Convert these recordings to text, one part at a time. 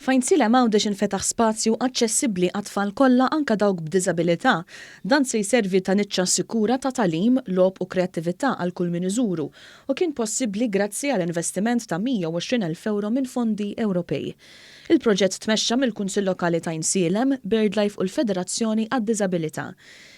F'Għajnsielem Għawdex infetaħ spazju aċċessibbli għat-tfal kollha anke dawk b'diżabilità. Dan se jservi ta' niċċa sikura ta' tagħlim, logħob u kreattività għal kull min iżuru u kien possibbli grazzi għal investiment ta' 120,000 euro minn Fondi Ewropej. Il-proġett tmexxa mill-Kunsill Lokali ta' Għajnsielem, BirdLife u l-Federazzjoni għad-Diżabilità.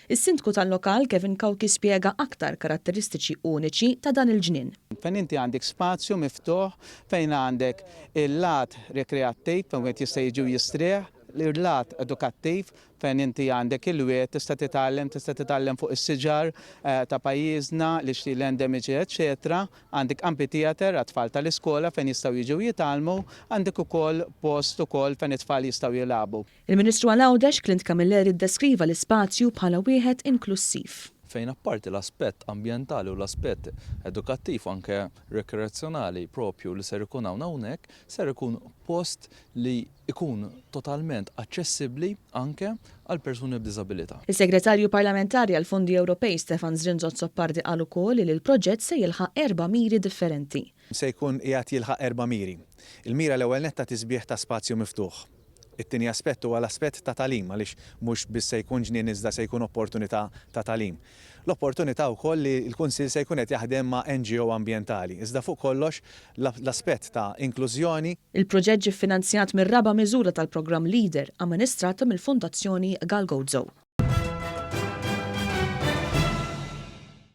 Is-Sindku tal-lokal Kevin spjega aktar karatteristiċi uniċi ta' dan il-ġnien. Fejn inti għandek spazju miftuħ, fejn għandek il-lat rekreattiv fejn wieħed jista' jiġu jistrieħ, l-lat edukattiv fejn inti għandek il-wiet tista' titgħallem fuq is-siġar ta' pajjiżna l-ixtil endemiċi, eċetera. Għandek amphitheater għat-tfal tal-iskola fejn jistgħu jiġu jitgħallmu, għandek ukoll post ukoll fejn it-tfal jistgħu jilagħbu. Il-Ministru Għawdex Clint Camilleri ddeskriva l-ispazju bħala wieħed inklussiv. Fejn apparti l-aspett ambjentali u l-aspett edukattiv anke rekreazzjonali propju li ser ikun hawnhekk, ser ikun post li ikun totalment aċċessibbli anke għal persuni b'diżabilità. Is-Segretarju Parlamentari għal Fondi Ewropej Stefan apparti qal ukoll li l-proġett se jilħaq 4 miri differenti. Se jkun qiegħed jilħaq 4 miri. Il-mira l-ewwel netta tisbieħ ta' spazju miftuħ. It-tieni aspett huwa l-aspett ta' tagħlim għaliex mhux biss se jkun ġnien iżda se jkun opportunità ta' tagħlim. L-opportunità wkoll li l-Kunsill se jkun qed jaħdem ma' NGO ambjentali. Iżda fuq kollox l-aspett ta' inklużjoni. Il-proġett ġie ffinanzjat mir-raba' miżura tal-programm Leader amministrata mill-Fondazzjoni Għawdex.